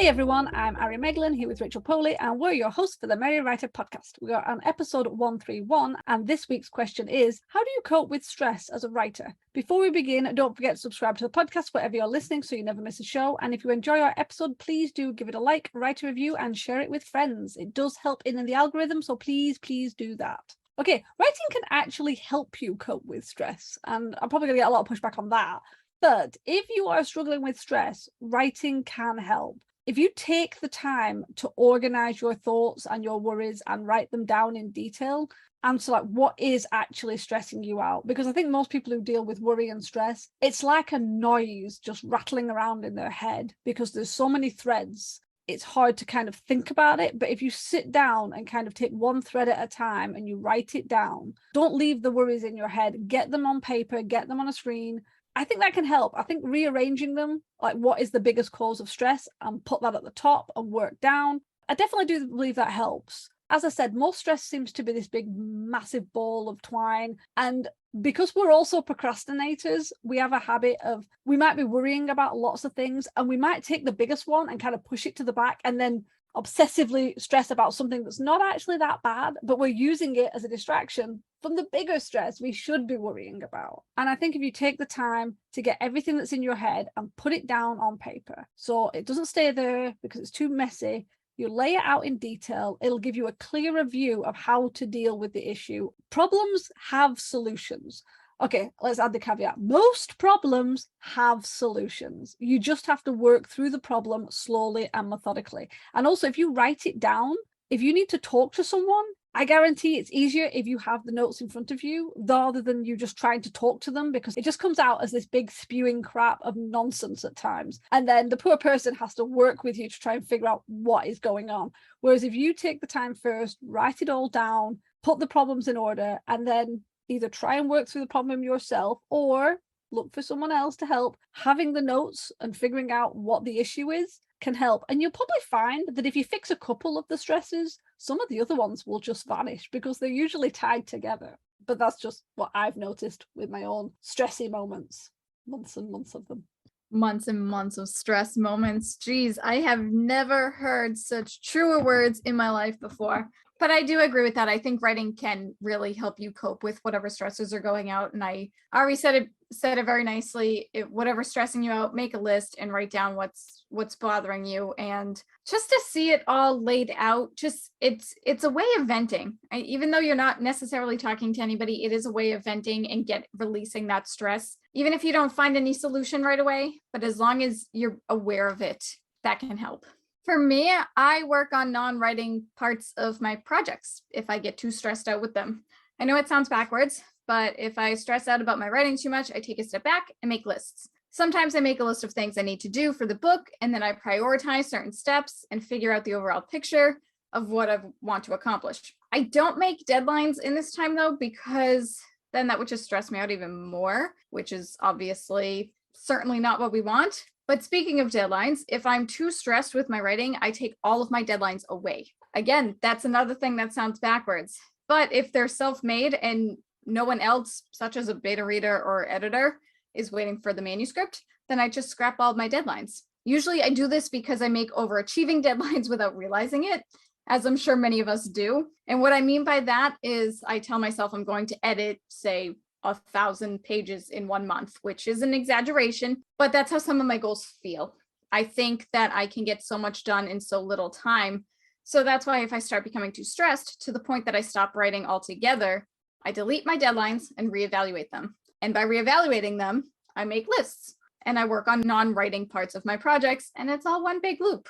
Hey everyone, I'm Ari Meghlen here with Rachel Poli, and we're your hosts for the Merry Writer podcast. We are on episode 131, and this week's question is, how do you cope with stress as a writer? Before we begin, don't forget to subscribe to the podcast wherever you're listening so you never miss a show. And if you enjoy our episode, please do give it a like, write a review, and share it with friends. It does help in the algorithm, so please do that. Okay, writing can actually help you cope with stress, and I'm probably going to get a lot of pushback on that. But if you are struggling with stress, writing can help. If you take the time to organize your thoughts and your worries and write them down in detail, answer like what is actually stressing you out, because I think most people who deal with worry and stress, it's like a noise just rattling around in their head because there's so many threads. It's hard to kind of think about it, but if you sit down and kind of take one thread at a time and you write it down, don't leave the worries in your head, get them on paper, get them on a screen. I think that can help. I think rearranging them, like what is the biggest cause of stress, and put that at the top and work down. I definitely do believe that helps. As I said, most stress seems to be this big, massive ball of twine. And because we're also procrastinators, we have a habit of, we might be worrying about lots of things and we might take the biggest one and kind of push it to the back and then obsessively stress about something that's not actually that bad, but we're using it as a distraction from the bigger stress we should be worrying about. And I think if you take the time to get everything that's in your head and put it down on paper, so it doesn't stay there because it's too messy, you lay it out in detail, it'll give you a clearer view of how to deal with the issue. Problems have solutions. Okay, let's add the caveat. Most problems have solutions. You just have to work through the problem slowly and methodically. And also, if you write it down, if you need to talk to someone, I guarantee it's easier if you have the notes in front of you rather than you just trying to talk to them, because it just comes out as this big spewing crap of nonsense at times. And then the poor person has to work with you to try and figure out what is going on. Whereas if you take the time first, write it all down, put the problems in order, and then either try and work through the problem yourself or look for someone else to help, having the notes and figuring out what the issue is can help. And you'll probably find that if you fix a couple of the stresses, some of the other ones will just vanish because they're usually tied together. But that's just what I've noticed with my own stressy moments, months and months of them. Months and months of stress moments. Geez, I have never heard such truer words in my life before. But I do agree with that. I think writing can really help you cope with whatever stresses are going out. And I already said it very nicely. Whatever's stressing you out, make a list and write down what's bothering you. And just to see it all laid out, just it's a way of venting. Even though you're not necessarily talking to anybody, it is a way of venting and releasing that stress. Even if you don't find any solution right away, but as long as you're aware of it, that can help. For me, I work on non-writing parts of my projects if I get too stressed out with them. I know it sounds backwards, but if I stress out about my writing too much, I take a step back and make lists. Sometimes I make a list of things I need to do for the book, and then I prioritize certain steps and figure out the overall picture of what I want to accomplish. I don't make deadlines in this time though, because then that would just stress me out even more, which is obviously certainly not what we want. But speaking of deadlines, if I'm too stressed with my writing, I take all of my deadlines away. Again, that's another thing that sounds backwards. But if they're self-made and no one else, such as a beta reader or editor, is waiting for the manuscript, then I just scrap all of my deadlines. Usually I do this because I make overachieving deadlines without realizing it, as I'm sure many of us do. And what I mean by that is I tell myself I'm going to edit, say, 1,000 pages in 1 month, which is an exaggeration, but that's how some of my goals feel. I think that I can get so much done in so little time. So that's why if I start becoming too stressed to the point that I stop writing altogether, I delete my deadlines and reevaluate them. And by reevaluating them, I make lists and I work on non-writing parts of my projects, and it's all one big loop.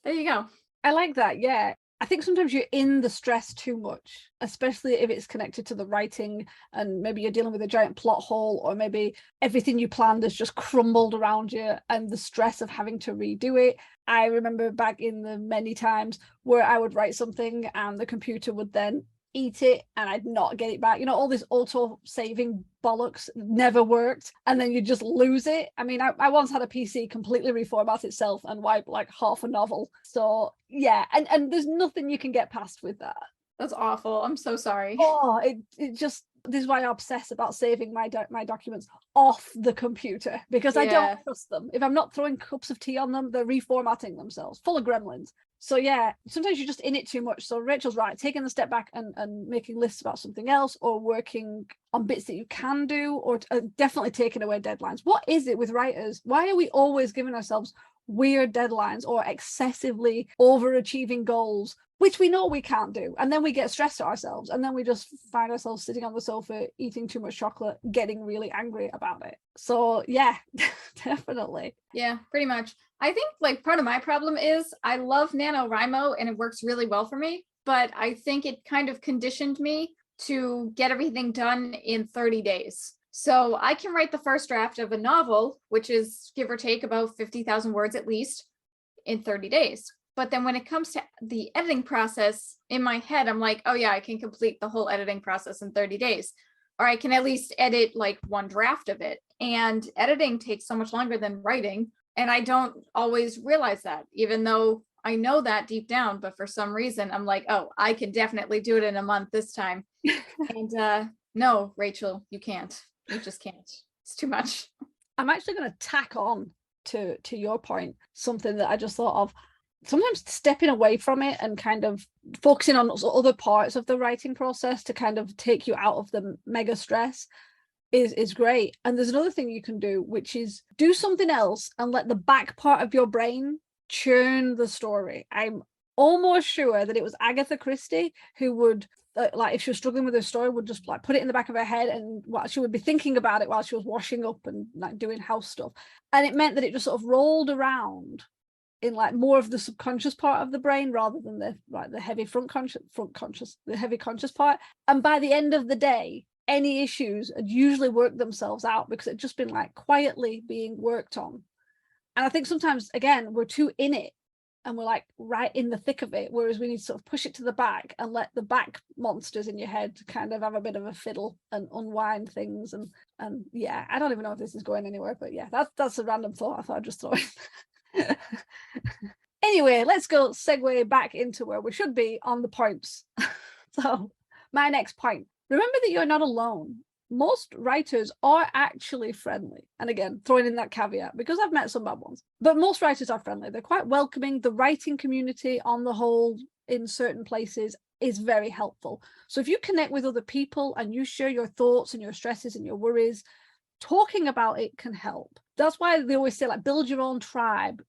There you go. I like that. Yeah. I think sometimes you're in the stress too much, especially if it's connected to the writing and maybe you're dealing with a giant plot hole, or maybe everything you planned has just crumbled around you and the stress of having to redo it. I remember back in the many times where I would write something and the computer would then eat it and I'd not get it back. You know, all this auto saving bollocks never worked, and then you just lose it. I mean, I once had a PC completely reformat itself and wipe like half a novel. So yeah, and there's nothing you can get past with that. That's awful. I'm so sorry. Oh, it just, this is why I obsess about saving my documents off the computer, because I don't Yeah. trust them. If I'm not throwing cups of tea on them, they're reformatting themselves, full of gremlins. So yeah, sometimes you're just in it too much. So Rachel's right, taking a step back and making lists about something else, or working on bits that you can do, or definitely taking away deadlines. What is it with writers? Why are we always giving ourselves weird deadlines or excessively overachieving goals, which we know we can't do? And then we get stressed at ourselves, and then we just find ourselves sitting on the sofa eating too much chocolate, getting really angry about it. So yeah, definitely. Yeah, pretty much. I think like part of my problem is I love NaNoWriMo and it works really well for me, but I think it kind of conditioned me to get everything done in 30 days. So I can write the first draft of a novel, which is give or take about 50,000 words at least, in 30 days. But then when it comes to the editing process, in my head, I'm like, oh yeah, I can complete the whole editing process in 30 days. Or I can at least edit like one draft of it. And editing takes so much longer than writing. And I don't always realize that, even though I know that deep down. But for some reason, I'm like, oh, I can definitely do it in a month this time. And no, Rachel, you can't. You just can't. It's too much. I'm actually going to tack on to your point something that I just thought of. Sometimes stepping away from it and kind of focusing on other parts of the writing process to kind of take you out of the mega stress is great. And there's another thing you can do, which is do something else and let the back part of your brain churn the story. I'm almost sure that it was Agatha Christie who would like, if she was struggling with her story, would just like put it in the back of her head, and she would be thinking about it while she was washing up and like doing house stuff, and it meant that it just sort of rolled around in like more of the subconscious part of the brain rather than the heavy the heavy conscious part. And by the end of the day, any issues had usually worked themselves out because it'd just been like quietly being worked on. And I think sometimes, again, we're too in it and we're like right in the thick of it, whereas we need to sort of push it to the back and let the back monsters in your head kind of have a bit of a fiddle and unwind things. And yeah, I don't even know if this is going anywhere, but yeah, that's a random thought I thought I'd just throw in. Anyway, let's go segue back into where we should be on the points. So my next point, remember that you're not alone. Most writers are actually friendly. And again, throwing in that caveat because I've met some bad ones, but most writers are friendly. They're quite welcoming. The writing community on the whole in certain places is very helpful. So if you connect with other people and you share your thoughts and your stresses and your worries, talking about it can help. That's why they always say, like, build your own tribe,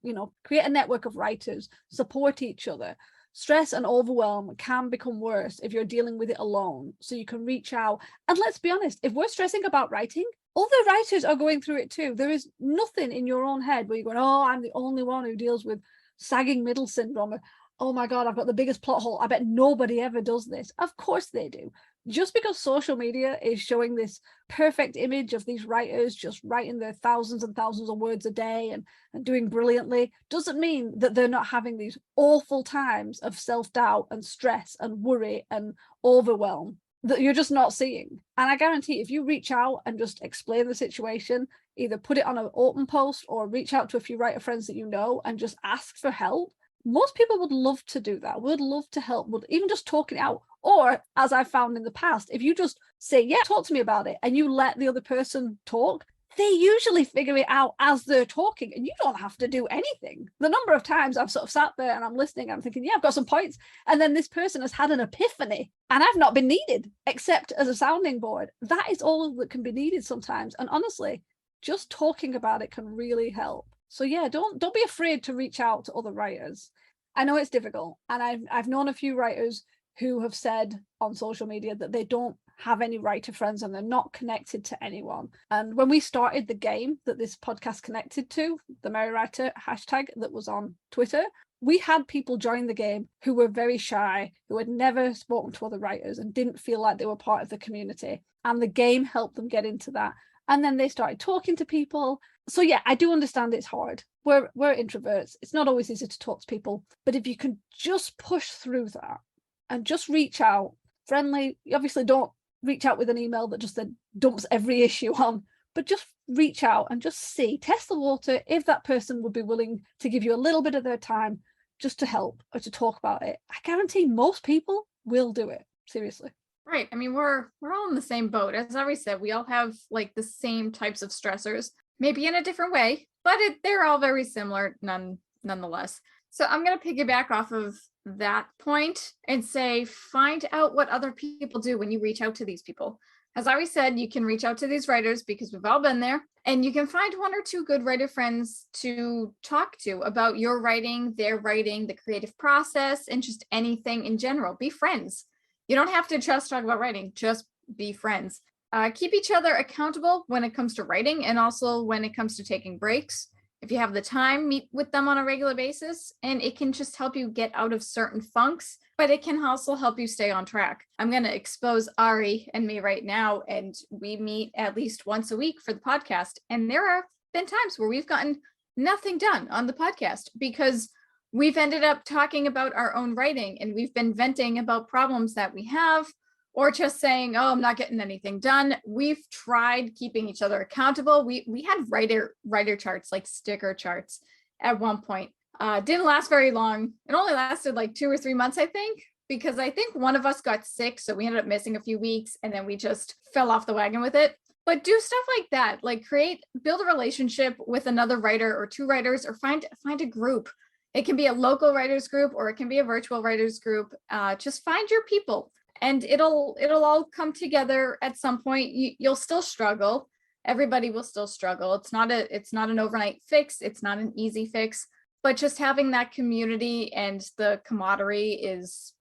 create a network of writers, support each other. Stress and overwhelm can become worse if you're dealing with it alone. So you can reach out. And let's be honest, if we're stressing about writing, other writers are going through it too. There is nothing in your own head where you're going, oh, I'm the only one who deals with sagging middle syndrome. Or, oh my God, I've got the biggest plot hole. I bet nobody ever does this. Of course they do. Just because social media is showing this perfect image of these writers just writing their thousands and thousands of words a day and doing brilliantly doesn't mean that they're not having these awful times of self-doubt and stress and worry and overwhelm that you're just not seeing. And I guarantee if you reach out and just explain the situation, either put it on an open post or reach out to a few writer friends that you know and just ask for help, most people would love to do that, would love to help, would even just talk it out. Or, as I've found in the past, if you just say, yeah, talk to me about it, and you let the other person talk, they usually figure it out as they're talking, and you don't have to do anything. The number of times I've sort of sat there and I'm listening, I'm thinking, yeah, I've got some points, and then this person has had an epiphany, and I've not been needed except as a sounding board. That is all that can be needed sometimes, and honestly, just talking about it can really help. So yeah, don't be afraid to reach out to other writers. I know it's difficult, and I've known a few writers who have said on social media that they don't have any writer friends and they're not connected to anyone. And when we started the game that this podcast connected to, the Merry Writer hashtag that was on Twitter, we had people join the game who were very shy, who had never spoken to other writers and didn't feel like they were part of the community. And the game helped them get into that. And then they started talking to people. So yeah, I do understand it's hard. We're introverts. It's not always easy to talk to people. But if you can just push through that, and just reach out, friendly. You obviously don't reach out with an email that just then dumps every issue on, but just reach out and just test the water if that person would be willing to give you a little bit of their time just to help or to talk about it. I guarantee most people we'll do it. Seriously. Right. I mean, we're all in the same boat. As Ari said, we all have like the same types of stressors, maybe in a different way, but they're all very similar nonetheless. So I'm going to piggyback off of that point and say, find out what other people do when you reach out to these people. As Ari said, you can reach out to these writers because we've all been there, and you can find one or two good writer friends to talk to about your writing, their writing, the creative process, and just anything in general. Be friends. You don't have to just talk about writing, just be friends. Keep each other accountable when it comes to writing and also when it comes to taking breaks. If you have the time, meet with them on a regular basis, and it can just help you get out of certain funks, but it can also help you stay on track. I'm going to expose Ari and me right now, and we meet at least once a week for the podcast. And there have been times where we've gotten nothing done on the podcast because we've ended up talking about our own writing, and we've been venting about problems that we have, or just saying, oh, I'm not getting anything done. We've tried keeping each other accountable. We had writer charts, like sticker charts at one point. Didn't last very long. It only lasted like 2 or 3 months, I think, because I think one of us got sick. So we ended up missing a few weeks, and then we just fell off the wagon with it. But do stuff like that, like build a relationship with another writer or 2 writers, or find a group. It can be a local writers group, or it can be a virtual writers group. Just find your people. And it'll all come together at some point. You'll still struggle. Everybody will still struggle. It's not an overnight fix. It's not an easy fix, but just having that community and the camaraderie is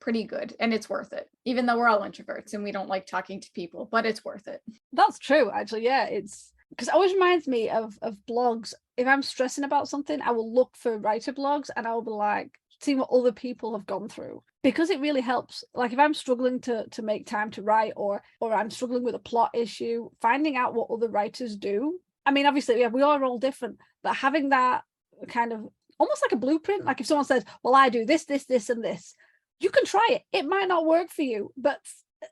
pretty good, and it's worth it. Even though we're all introverts and we don't like talking to people, but it's worth it. That's true, actually. Yeah, it's because it always reminds me of blogs. If I'm stressing about something, I will look for writer blogs, and I will be like, seeing what other people have gone through, because it really helps. Like if I'm struggling to make time to write, or I'm struggling with a plot issue, finding out what other writers do. I mean, obviously, yeah, we are all different, but having that kind of almost like a blueprint, like if someone says, well, I do this, this, this, and this, you can try it. It might not work for you, but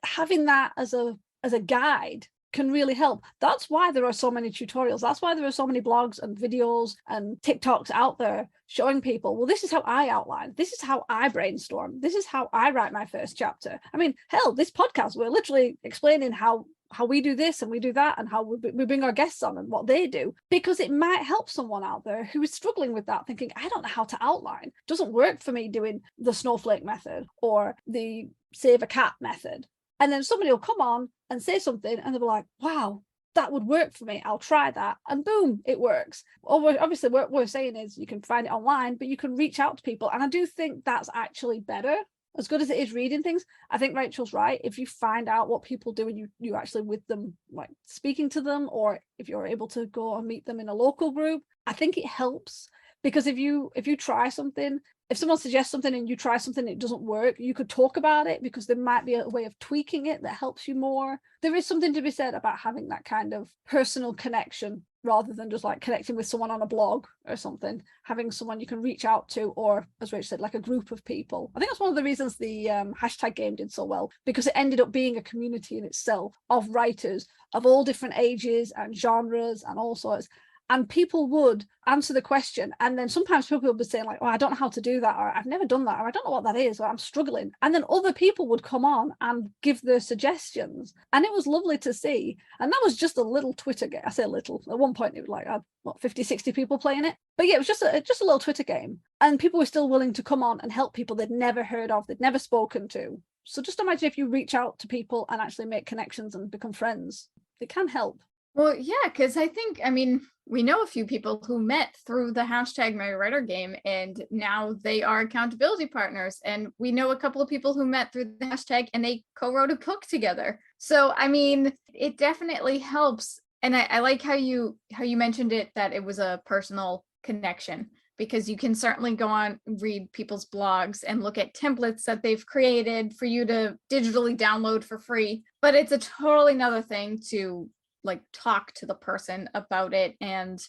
having that as a guide can really help. That's why there are so many tutorials. That's why there are so many blogs and videos and TikToks out there showing people, well, this is how I outline. This is how I brainstorm. This is how I write my first chapter. I mean, hell, this podcast, we're literally explaining how we do this and we do that, and how we bring our guests on and what they do, because it might help someone out there who is struggling with that, thinking, I don't know how to outline. It doesn't work for me doing the snowflake method or the save a cat method. And then somebody will come on and say something, and they'll be like, wow, that would work for me. I'll try that. And boom, it works. Obviously, what we're saying is you can find it online, but you can reach out to people. And I do think that's actually better. As good as it is reading things, I think Rachel's right. If you find out what people do and you actually with them, like speaking to them, or if you're able to go and meet them in a local group, I think it helps. Because if you try something, if someone suggests something and you try something and it doesn't work, you could talk about it, because there might be a way of tweaking it that helps you more. There is something to be said about having that kind of personal connection, rather than just like connecting with someone on a blog or something. Having someone you can reach out to, or as Rach said, like a group of people. I think that's one of the reasons the hashtag game did so well, because it ended up being a community in itself of writers of all different ages and genres and all sorts. And people would answer the question, and then sometimes people would be saying like, oh, I don't know how to do that, or I've never done that, or I don't know what that is, or I'm struggling. And then other people would come on and give their suggestions, and it was lovely to see. And that was just a little Twitter game. I say little. At one point it was like, I had 50, 60 people playing it. But yeah, it was just a little Twitter game, and people were still willing to come on and help people they'd never heard of, they'd never spoken to. So just imagine if you reach out to people and actually make connections and become friends. It can help. Well, yeah, because I mean, we know a few people who met through the hashtag Merry Writer game, and now they are accountability partners. And we know a couple of people who met through the hashtag and they co-wrote a book together. So, I mean, it definitely helps. And I like how you mentioned it, that it was a personal connection, because you can certainly go on, read people's blogs and look at templates that they've created for you to digitally download for free. But it's a totally another thing to like talk to the person about it. And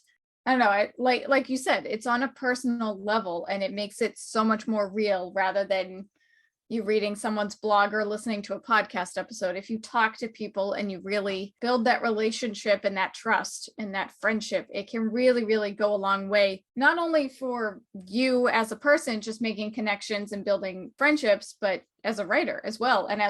I don't know, like you said, it's on a personal level, and it makes it so much more real, rather than, you reading someone's blog or listening to a podcast episode. If you talk to people and you really build that relationship and that trust and that friendship, it can really, really go a long way, not only for you as a person, just making connections and building friendships, but as a writer as well. And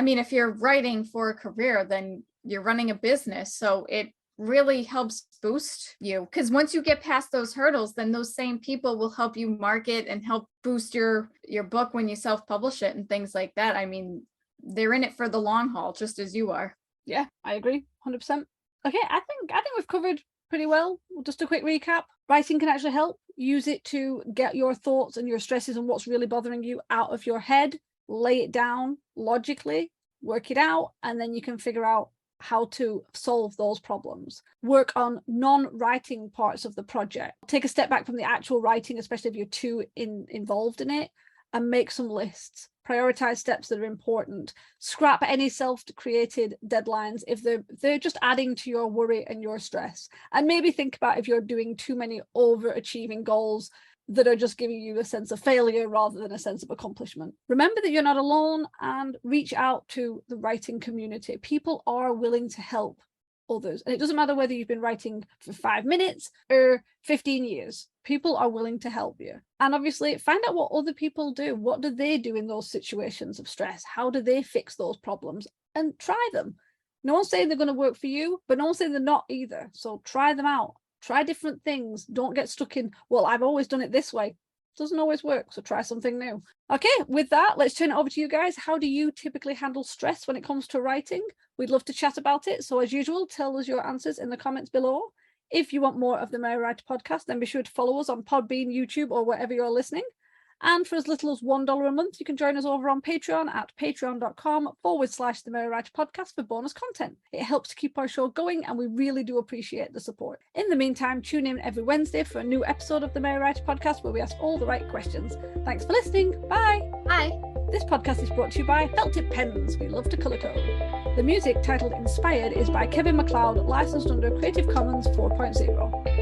if you're writing for a career, then you're running a business. So it really helps boost you, because once you get past those hurdles, then those same people will help you market and help boost your book when you self-publish it and things like that. I mean, they're in it for the long haul, just as you are. Yeah, I agree 100%. Okay, I think we've covered pretty well. Just a quick recap. Writing can actually help. Use it to get your thoughts and your stresses and what's really bothering you out of your head, lay it down logically, work it out, and then you can figure out how to solve those problems. Work on non-writing parts of the project. Take a step back from the actual writing, especially if you're too involved in it, and make some lists. Prioritize steps that are important. Scrap any self-created deadlines if they're just adding to your worry and your stress. And maybe think about if you're doing too many overachieving goals that are just giving you a sense of failure rather than a sense of accomplishment. Remember that you're not alone, and reach out to the writing community. People are willing to help others. And it doesn't matter whether you've been writing for 5 minutes or 15 years. People are willing to help you. And obviously find out what other people do. What do they do in those situations of stress? How do they fix those problems? And try them. No one's saying they're going to work for you, but no one's saying they're not either. So try them out. Try different things. Don't get stuck in, well, I've always done it this way. It doesn't always work, so try something new. Okay, with that, let's turn it over to you guys. How do you typically handle stress when it comes to writing? We'd love to chat about it. So as usual, tell us your answers in the comments below. If you want more of the Merry Writer podcast, then be sure to follow us on Podbean, YouTube, or wherever you're listening. And for as little as $1 a month, you can join us over on Patreon at patreon.com/The Merry Writer Podcast for bonus content. It helps to keep our show going, and we really do appreciate the support. In the meantime, tune in every Wednesday for a new episode of The Merry Writer Podcast where we ask all the right questions. Thanks for listening. Bye. Bye. This podcast is brought to you by Felt Tip Pens. We love to colour code. The music, titled Inspired, is by Kevin MacLeod, licensed under Creative Commons 4.0.